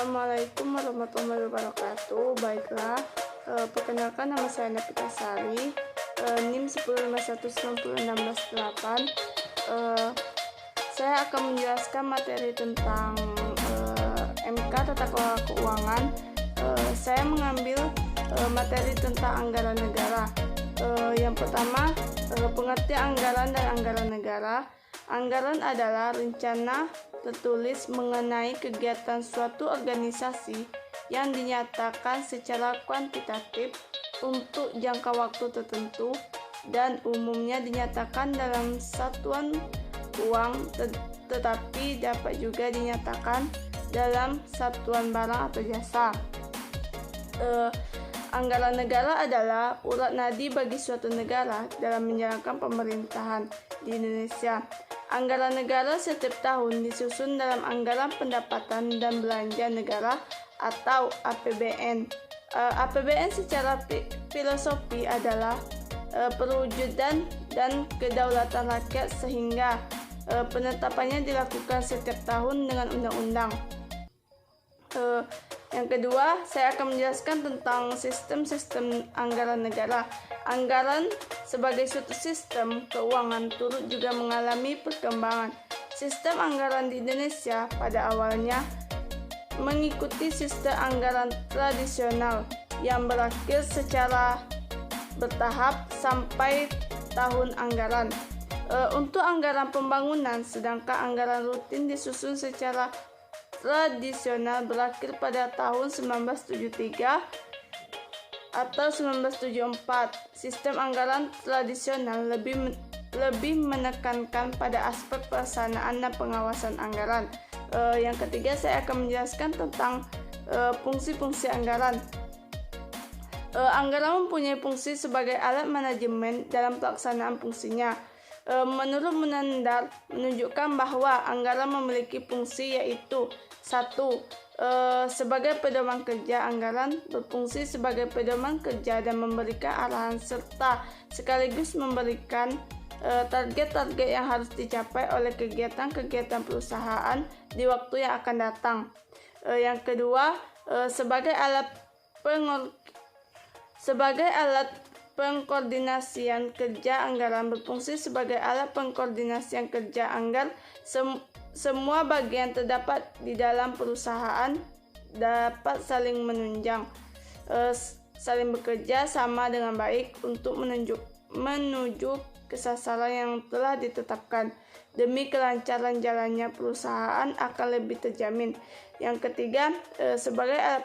Assalamualaikum warahmatullahi wabarakatuh. Baiklah, perkenalkan nama saya Nafita Sari, NIM 105191668. Saya akan menjelaskan materi tentang MK Tata Kelola Keuangan. Saya mengambil materi tentang anggaran negara. Yang pertama, pengertian anggaran dan anggaran negara. Anggaran adalah rencana tertulis mengenai kegiatan suatu organisasi yang dinyatakan secara kuantitatif untuk jangka waktu tertentu dan umumnya dinyatakan dalam satuan uang, tetapi dapat juga dinyatakan dalam satuan barang atau jasa. Anggaran negara adalah urat nadi bagi suatu negara dalam menjalankan pemerintahan di Indonesia. Anggaran negara setiap tahun disusun dalam Anggaran Pendapatan dan Belanja Negara atau APBN. APBN secara filosofi adalah perwujudan dan kedaulatan rakyat, sehingga penetapannya dilakukan setiap tahun dengan undang-undang. Yang kedua, saya akan menjelaskan tentang sistem anggaran negara. Anggaran sebagai suatu sistem keuangan turut juga mengalami perkembangan. Sistem anggaran di Indonesia pada awalnya mengikuti sistem anggaran tradisional yang berakhir secara bertahap sampai tahun anggaran. Untuk anggaran pembangunan, sedangkan anggaran rutin disusun secara tradisional berakhir pada tahun 1973 atau 1974. Sistem anggaran tradisional lebih menekankan pada aspek pelaksanaan dan pengawasan anggaran. Yang ketiga, saya akan menjelaskan tentang fungsi-fungsi anggaran. Anggaran mempunyai fungsi sebagai alat manajemen dalam pelaksanaan fungsinya. Menurut Munandar menunjukkan bahwa anggaran memiliki fungsi, yaitu 1. Sebagai pedoman kerja. Anggaran berfungsi sebagai pedoman kerja dan memberikan arahan serta sekaligus memberikan target-target yang harus dicapai oleh kegiatan-kegiatan perusahaan di waktu yang akan datang. Yang kedua, sebagai alat pengkoordinasian kerja. Anggaran berfungsi sebagai alat pengkoordinasian kerja anggar. Semua bagian terdapat di dalam perusahaan dapat saling menunjang, saling bekerja sama dengan baik untuk menuju ke sasaran yang telah ditetapkan. Demi kelancaran jalannya perusahaan akan lebih terjamin. Yang ketiga, sebagai alat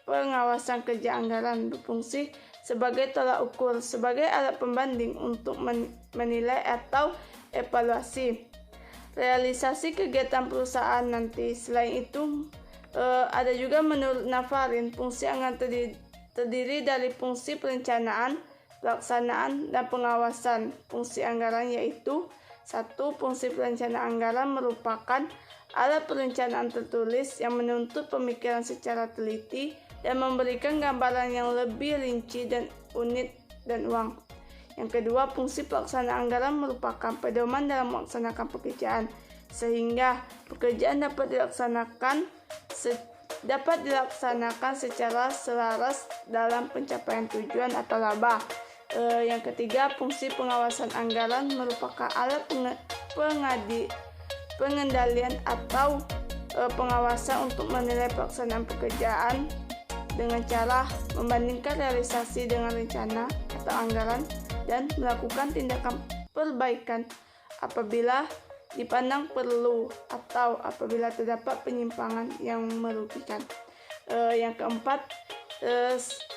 pengawasan kerja. Anggaran berfungsi sebagai tolak ukur, sebagai alat pembanding untuk menilai atau evaluasi realisasi kegiatan perusahaan nanti. Selain itu, ada juga menurut Nafarin, fungsi anggaran terdiri dari fungsi perencanaan, pelaksanaan, dan pengawasan. Fungsi anggaran yaitu 1. Fungsi perencanaan. Anggaran merupakan alat perencanaan tertulis yang menuntut pemikiran secara teliti dan memberikan gambaran yang lebih rinci dan unit dan uang. Yang kedua, fungsi pelaksanaan. Anggaran merupakan pedoman dalam melaksanakan pekerjaan, sehingga pekerjaan dapat dilaksanakan secara selaras dalam pencapaian tujuan atau laba. Yang ketiga, fungsi pengawasan. Anggaran merupakan alat pengendalian atau pengawasan untuk menilai pelaksanaan pekerjaan dengan cara membandingkan realisasi dengan rencana atau anggaran dan melakukan tindakan perbaikan apabila dipandang perlu atau apabila terdapat penyimpangan yang merugikan. Yang keempat,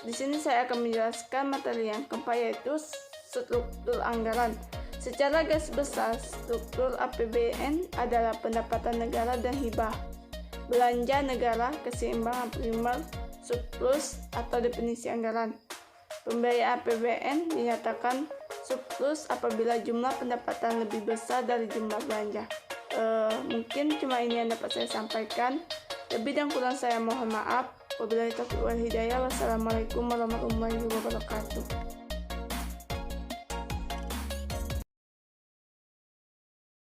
di sini saya akan menjelaskan materi yang keempat, yaitu struktur anggaran. Secara garis besar, struktur APBN adalah pendapatan negara dan hibah, belanja negara, keseimbangan primer, surplus atau definisi anggaran. Pembiayaan APBN dinyatakan surplus apabila jumlah pendapatan lebih besar dari jumlah belanja. Mungkin cuma ini yang dapat saya sampaikan. Lebih dan kurang saya mohon maaf. Wabillahi taufiq wal hidayah. Wassalamualaikum warahmatullahi wabarakatuh.